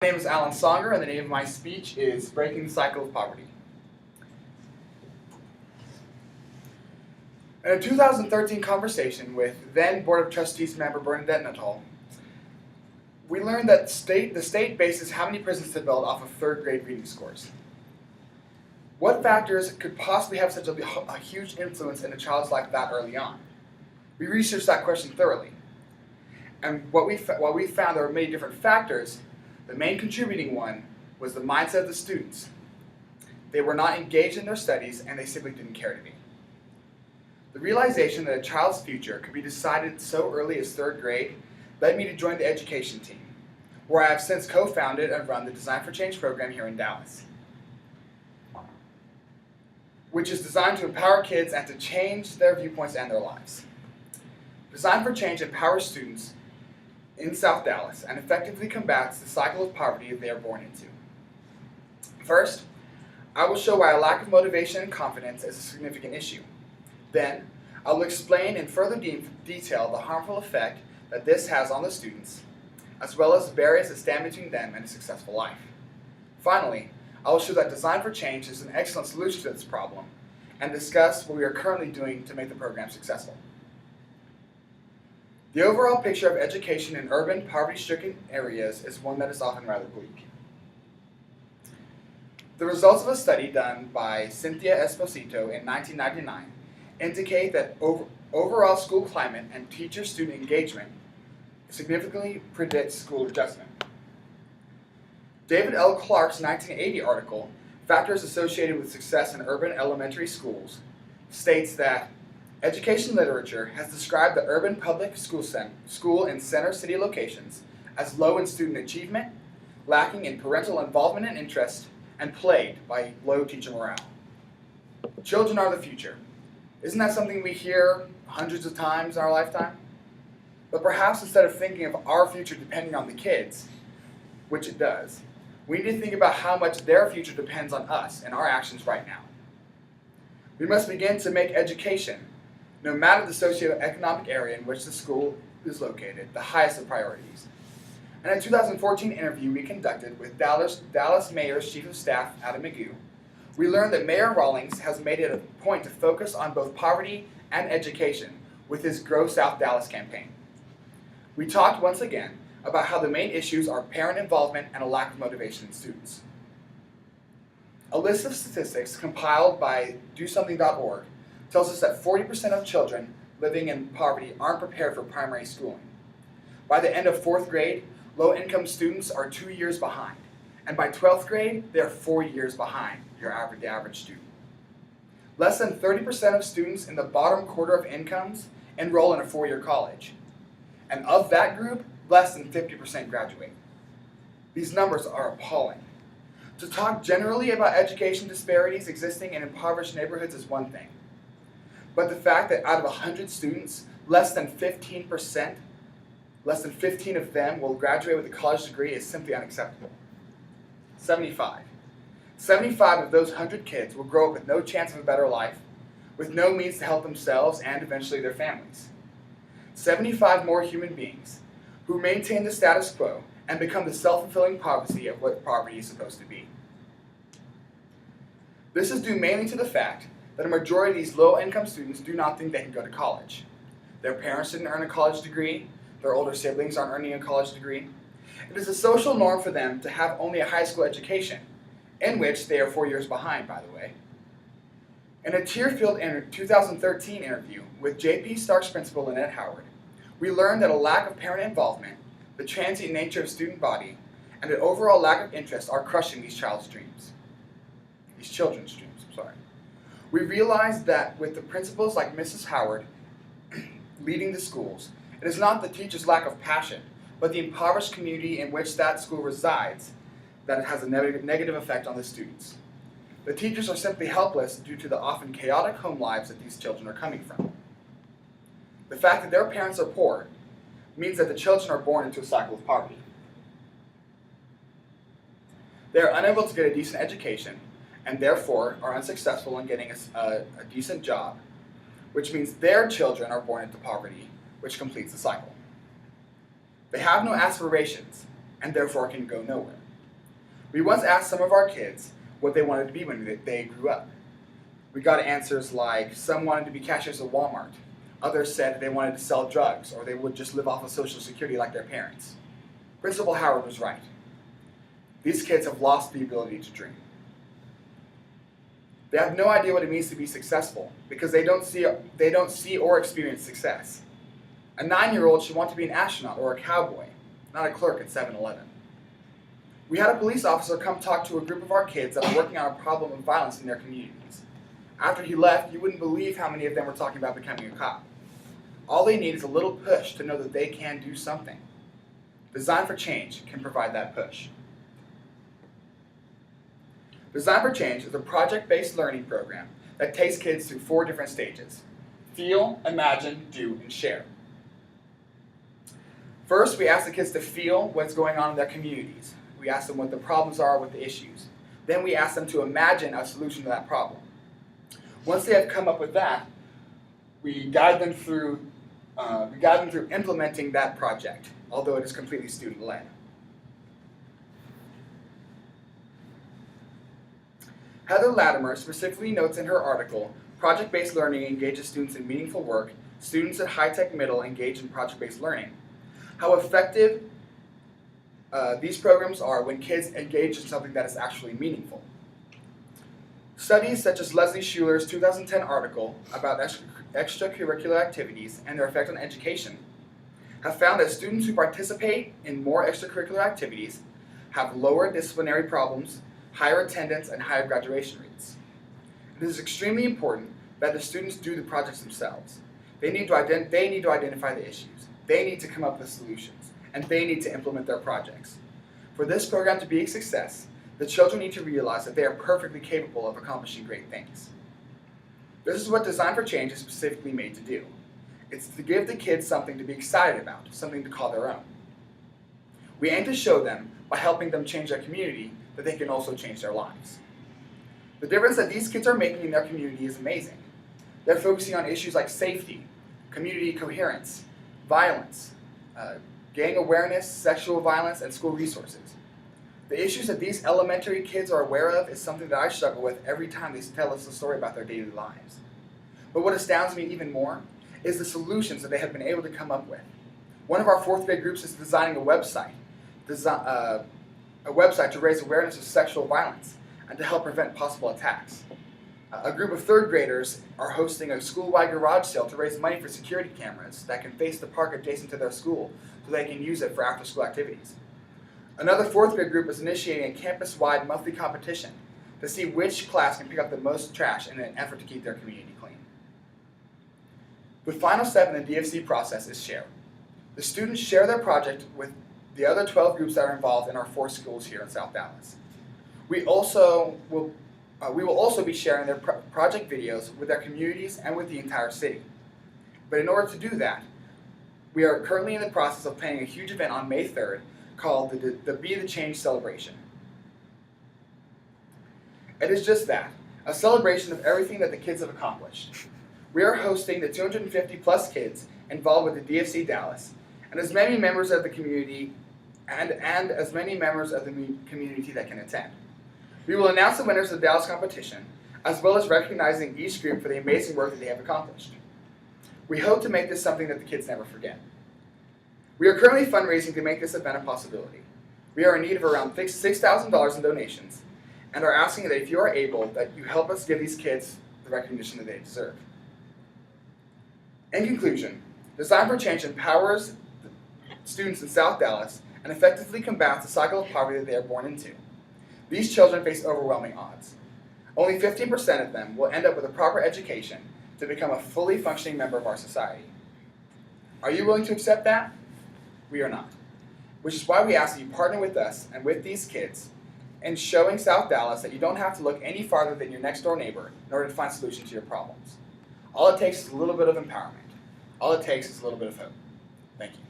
My name is Alan Songer, and the name of my speech is Breaking the Cycle of Poverty. In a 2013 conversation with then Board of Trustees member Bernadette Nuttall, we learned that the state bases how many prisons to build off of third grade reading scores. What factors could possibly have such a huge influence in a child's life that early on? We researched that question thoroughly. And what we found there were many different factors. The main contributing one was the mindset of the students. They were not engaged in their studies, and they simply didn't care to be. The realization that a child's future could be decided so early as third grade led me to join the education team, where I have since co-founded and run the Design for Change program here in Dallas, which is designed to empower kids and to change their viewpoints and their lives. Design for Change empowers students in South Dallas and effectively combats the cycle of poverty they are born into. First, I will show why a lack of motivation and confidence is a significant issue. Then, I will explain in further detail the harmful effect that this has on the students, as well as the barriers that stand between them and a successful life. Finally, I will show that Design for Change is an excellent solution to this problem and discuss what we are currently doing to make the program successful. The overall picture of education in urban, poverty-stricken areas is one that is often rather bleak. The results of a study done by Cynthia Esposito in 1999 indicate that overall school climate and teacher-student engagement significantly predicts school adjustment. David L. Clark's 1980 article, Factors Associated with Success in Urban Elementary Schools, states that education literature has described the urban public school in center city locations as low in student achievement, lacking in parental involvement and interest, and plagued by low teacher morale. Children are the future. Isn't that something we hear hundreds of times in our lifetime? But perhaps instead of thinking of our future depending on the kids, which it does, we need to think about how much their future depends on us and our actions right now. We must begin to make education, no matter the socioeconomic area in which the school is located, the highest of priorities. In a 2014 interview we conducted with Dallas Mayor's Chief of Staff, Adam Magoo, we learned that Mayor Rawlings has made it a point to focus on both poverty and education with his Grow South Dallas campaign. We talked once again about how the main issues are parent involvement and a lack of motivation in students. A list of statistics compiled by DoSomething.org tells us that 40% of children living in poverty aren't prepared for primary schooling. By the end of 4th grade, low-income students are 2 years behind, and by 12th grade, they're 4 years behind the average student. Less than 30% of students in the bottom quarter of incomes enroll in a 4-year college, and of that group, less than 50% graduate. These numbers are appalling. To talk generally about education disparities existing in impoverished neighborhoods is one thing. But the fact that out of 100 students, less than 15 of them will graduate with a college degree is simply unacceptable. 75 of those 100 kids will grow up with no chance of a better life, with no means to help themselves and eventually their families. 75 more human beings who maintain the status quo and become the self-fulfilling prophecy of what poverty is supposed to be. This is due mainly to the fact that a majority of these low-income students do not think they can go to college. Their parents didn't earn a college degree, their older siblings aren't earning a college degree. It is a social norm for them to have only a high school education, in which they are 4 years behind, by the way. In a tear-filled 2013 interview with J.P. Stark's principal, Lynette Howard, we learned that a lack of parent involvement, the transient nature of student body, and an overall lack of interest are crushing these children's dreams. We realized that with the principals like Mrs. Howard leading the schools, it is not the teacher's lack of passion, but the impoverished community in which that school resides that it has a negative effect on the students. The teachers are simply helpless due to the often chaotic home lives that these children are coming from. The fact that their parents are poor means that the children are born into a cycle of poverty. They are unable to get a decent education, and therefore are unsuccessful in getting a decent job, which means their children are born into poverty, which completes the cycle. They have no aspirations, and therefore can go nowhere. We once asked some of our kids what they wanted to be when they grew up. We got answers like some wanted to be cashiers at Walmart, others said they wanted to sell drugs or they would just live off of Social Security like their parents. Principal Howard was right. These kids have lost the ability to dream. They have no idea what it means to be successful because they don't see or experience success. A 9-year-old should want to be an astronaut or a cowboy, not a clerk at 7-Eleven. We had a police officer come talk to a group of our kids that were working on a problem of violence in their communities. After he left, you wouldn't believe how many of them were talking about becoming a cop. All they need is a little push to know that they can do something. Design for Change can provide that push. Design for Change is a project-based learning program that takes kids through 4 different stages: feel, imagine, do, and share. First, we ask the kids to feel what's going on in their communities. We ask them what the problems are with the issues. Then we ask them to imagine a solution to that problem. Once they have come up with that, we guide them through implementing that project, although it is completely student-led. Heather Latimer specifically notes in her article, Project-Based Learning engages students in meaningful work. Students at High-Tech Middle engage in project-based learning. How effective these programs are when kids engage in something that is actually meaningful. Studies such as Leslie Schuler's 2010 article about extracurricular activities and their effect on education have found that students who participate in more extracurricular activities have lower disciplinary problems, higher attendance, and higher graduation rates. It is extremely important that the students do the projects themselves. They need to identify the issues. They need to come up with solutions, and they need to implement their projects. For this program to be a success, the children need to realize that they are perfectly capable of accomplishing great things. This is what Design for Change is specifically made to do. It's to give the kids something to be excited about, something to call their own. We aim to show them, by helping them change their community, that they can also change their lives. The difference that these kids are making in their community is amazing. They're focusing on issues like safety, community coherence, violence, gang awareness, sexual violence, and school resources. The issues that these elementary kids are aware of is something that I struggle with every time they tell us a story about their daily lives. But what astounds me even more is the solutions that they have been able to come up with. One of our 4th grade groups is designing a website to raise awareness of sexual violence and to help prevent possible attacks. A group of 3rd graders are hosting a school-wide garage sale to raise money for security cameras that can face the park adjacent to their school so they can use it for after-school activities. Another 4th grade group is initiating a campus-wide monthly competition to see which class can pick up the most trash in an effort to keep their community clean. The final step in the DFC process is share. The students share their project with the other 12 groups that are involved in our 4 schools here in South Dallas. We will also be sharing their project videos with their communities and with the entire city. But in order to do that, we are currently in the process of planning a huge event on May 3rd called the Be the Change Celebration. It is just that, a celebration of everything that the kids have accomplished. We are hosting the 250 plus kids involved with the DFC Dallas, and as many members of the community and as many members of the community that can attend. We will announce the winners of the Dallas competition, as well as recognizing each group for the amazing work that they have accomplished. We hope to make this something that the kids never forget. We are currently fundraising to make this event a possibility. We are in need of around $6,000 in donations, and are asking that if you are able, that you help us give these kids the recognition that they deserve. In conclusion, Design for Change empowers students in South Dallas and effectively combats the cycle of poverty that they are born into. These children face overwhelming odds. Only 15% of them will end up with a proper education to become a fully functioning member of our society. Are you willing to accept that? We are not. Which is why we ask that you partner with us and with these kids in showing South Dallas that you don't have to look any farther than your next door neighbor in order to find solutions to your problems. All it takes is a little bit of empowerment. All it takes is a little bit of hope. Thank you.